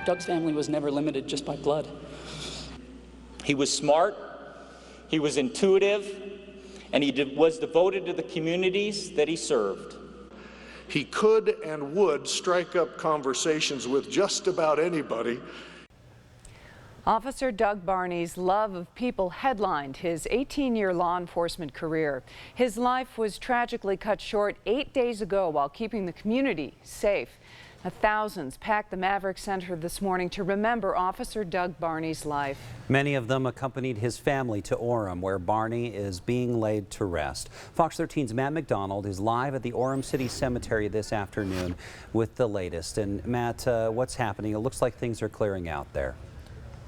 Doug's family was never limited just by blood. He was smart, he was intuitive, and he was devoted to the communities that he served. He could and would strike up conversations with just about anybody. Officer Doug Barney's love of people headlined his 18-year law enforcement career. His life was tragically cut short 8 days ago while keeping the community safe. Thousands packed the Maverick Center this morning to remember Officer Doug Barney's life. Many of them accompanied his family to Orem, where Barney is being laid to rest. Fox 13's Matt McDonald is live at the Orem City Cemetery this afternoon with the latest. And Matt, what's happening? It looks like things are clearing out there.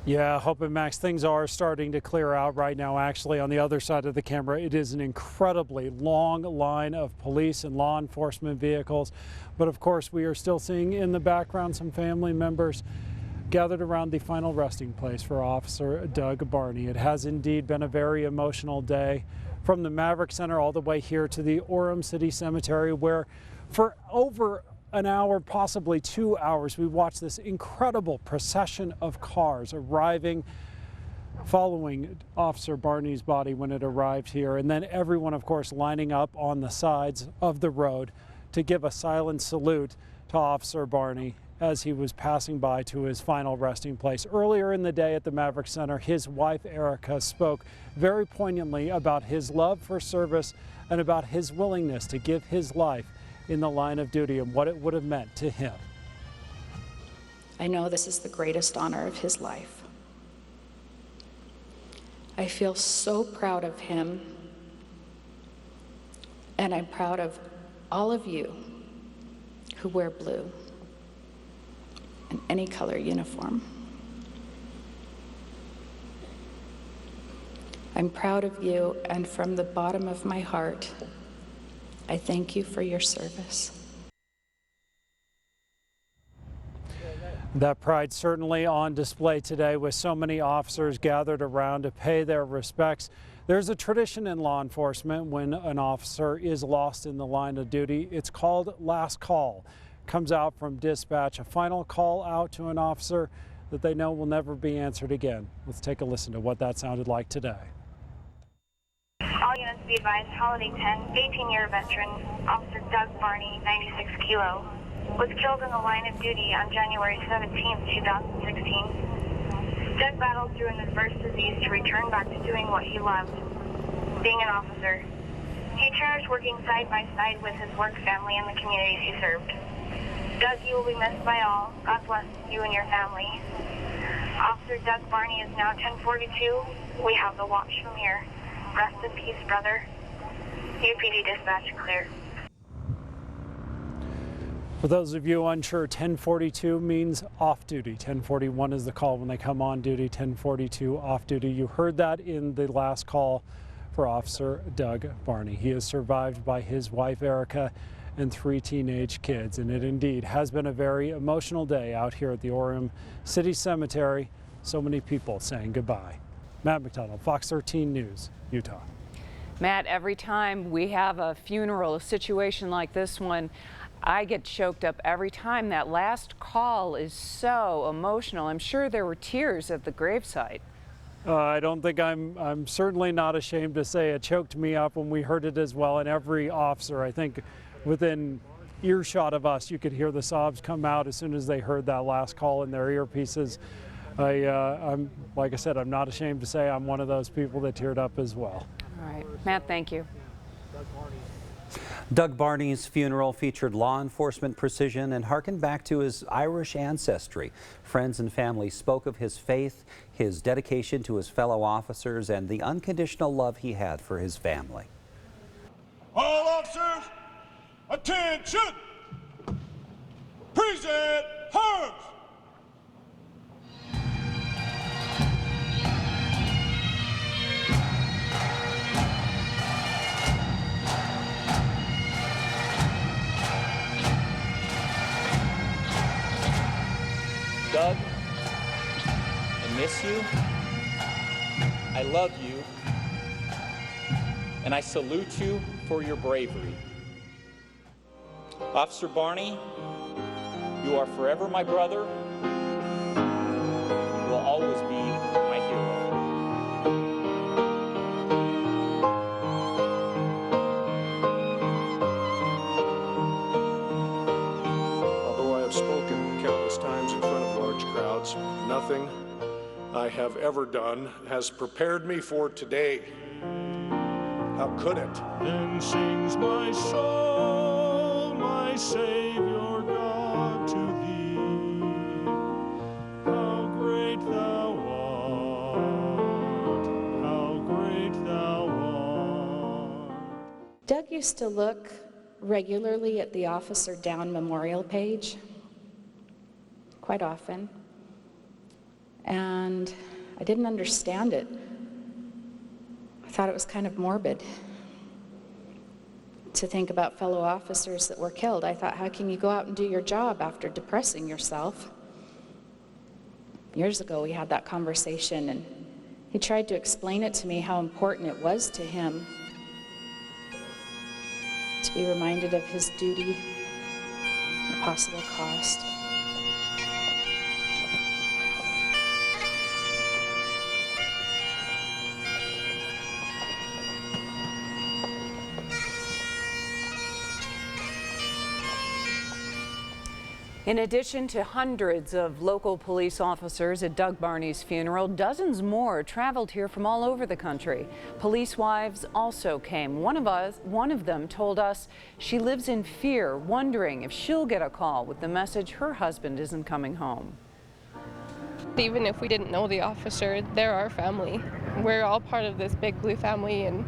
Yeah, Hope and Max, things are starting to clear out right now. Actually, on the other side of the camera, it is an incredibly long line of police and law enforcement vehicles. But of course, we are still seeing in the background some family members gathered around the final resting place for Officer Doug Barney. It has indeed been a very emotional day, from the Maverick Center all the way here to the Orem City Cemetery, where for over an hour, possibly 2 hours, we watched this incredible procession of cars arriving, following Officer Barney's body when it arrived here, and then everyone, of course, lining up on the sides of the road to give a silent salute to Officer Barney as he was passing by to his final resting place. Earlier in the day at the Maverick Center, his wife Erica spoke very poignantly about his love for service and about his willingness to give his life in the line of duty and what it would have meant to him. I know this is the greatest honor of his life. I feel so proud of him, and I'm proud of all of you who wear blue in any color uniform. I'm proud of you, and from the bottom of my heart, I thank you for your service. That pride certainly on display today with so many officers gathered around to pay their respects. There's a tradition in law enforcement when an officer is lost in the line of duty. It's called last call. Comes out from dispatch, a final call out to an officer that they know will never be answered again. Let's take a listen to what that sounded like today. All units be advised, Holiday 10, 18-year veteran, Officer Doug Barney, 96 kilo, was killed in the line of duty on January 17, 2016. Doug battled through an adverse disease to return back to doing what he loved, being an officer. He cherished working side by side with his work family and the communities he served. Doug, you will be missed by all. God bless you and your family. Officer Doug Barney is now 1042. We have the watch from here. Rest in peace, brother. UPD dispatch clear. For those of you unsure, 1042 means off duty. 1041 is the call when they come on duty, 1042 off duty. You heard that in the last call for Officer Doug Barney. He is survived by his wife Erica and 3 teenage kids, and it indeed has been a very emotional day out here at the Orem City Cemetery. So many people saying goodbye. Matt McDonald, Fox 13 News, Utah. Matt, every time we have a funeral, a situation like this one, I get choked up every time. That last call is so emotional. I'm sure there were tears at the gravesite. I don't think I'm certainly not ashamed to say it choked me up when we heard it as well. And every officer, I think within earshot of us, you could hear the sobs come out as soon as they heard that last call in their earpieces. I'm, like I said, I'm not ashamed to say I'm one of those people that teared up as well. All right, Matt, thank you. Doug Barney's funeral featured law enforcement precision and harkened back to his Irish ancestry. Friends and family spoke of his faith, his dedication to his fellow officers, and the unconditional love he had for his family. All officers, attention! Present arms! Doug, I miss you, I love you, and I salute you for your bravery. Officer Barney, you are forever my brother, large crowds. Nothing I have ever done has prepared me for today. How could it? Then sings my soul, my Savior God, to thee. How great thou art, how great thou art. Doug used to look regularly at the Officer Down memorial page, quite often, and I didn't understand it. I thought it was kind of morbid to think about fellow officers that were killed. I thought, how can you go out and do your job after depressing yourself? Years ago we had that conversation, and he tried to explain it to me how important it was to him to be reminded of his duty and the possible cost. In addition to hundreds of local police officers at Doug Barney's funeral, dozens more traveled here from all over the country. Police wives also came. One of them told us she lives in fear, wondering if she'll get a call with the message her husband isn't coming home. Even if we didn't know the officer, they're our family. We're all part of this big blue family, and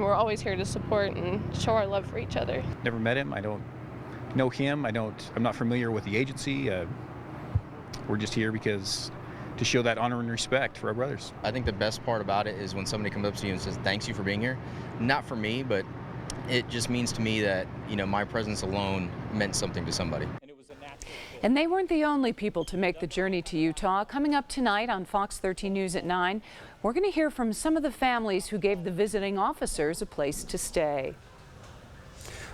we're always here to support and show our love for each other. Never met him. I don't know him. I'm not familiar with the agency. We're just here because to show that honor and respect for our brothers. I think the best part about it is when somebody comes up to you and says, thanks you for being here. Not for me, but it just means to me that, you know, my presence alone meant something to somebody. And they weren't the only people to make the journey to Utah. Coming up tonight on Fox 13 News at 9, we're going to hear from some of the families who gave the visiting officers a place to stay.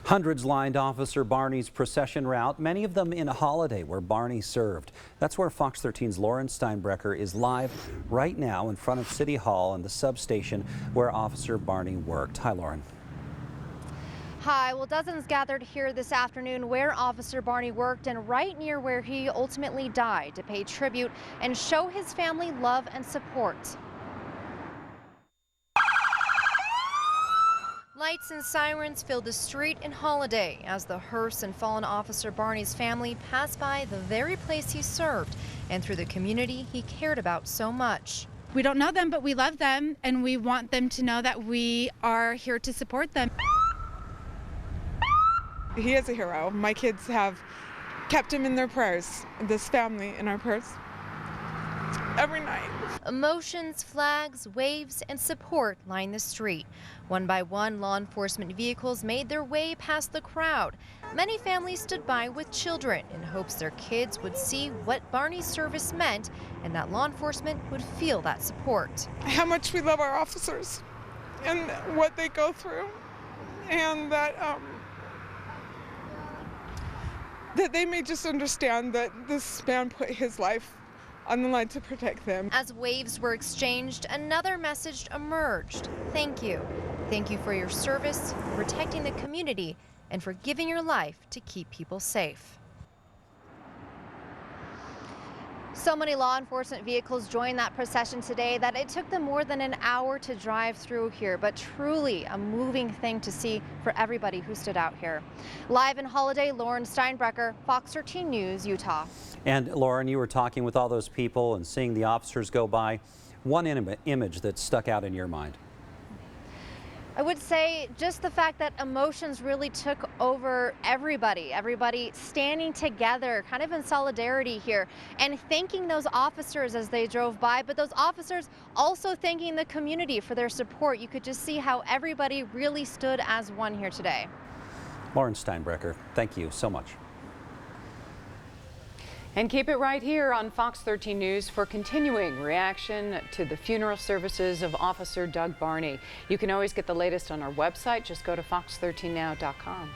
Hundreds lined Officer Barney's procession route, many of them in Holiday, where Barney served. That's where Fox 13's Lauren Steinbrecher is live right now in front of City Hall and the substation where Officer Barney worked. Hi, Lauren. Hi. Well, dozens gathered here this afternoon where Officer Barney worked and right near where he ultimately died to pay tribute and show his family love and support. Lights and sirens filled the street in Holiday as the hearse and fallen Officer Barney's family passed by the very place he served and through the community he cared about so much. We don't know them, but we love them, and we want them to know that we are here to support them. He is a hero. My kids have kept him in their prayers, this family in our prayers, every night. Emotions, flags, waves, and support line the street. One by one, law enforcement vehicles made their way past the crowd. Many families stood by with children in hopes their kids would see what Barney's service meant and that law enforcement would feel that support. How much we love our officers and what they go through, and that they may just understand that this man put his life on the line to protect them. As waves were exchanged, another message emerged. Thank you. Thank you for your service, protecting the community, and for giving your life to keep people safe. So many law enforcement vehicles joined that procession today that it took them more than an hour to drive through here, but truly a moving thing to see for everybody who stood out here. Live in Holiday, Lauren Steinbrecher, Fox 13 News, Utah. And Lauren, you were talking with all those people and seeing the officers go by. One image that stuck out in your mind? I would say just the fact that emotions really took over everybody standing together, kind of in solidarity here, and thanking those officers as they drove by, but those officers also thanking the community for their support. You could just see how everybody really stood as one here today. Lauren Steinbrecher, thank you so much. And keep it right here on Fox 13 News for continuing reaction to the funeral services of Officer Doug Barney. You can always get the latest on our website. Just go to fox13now.com.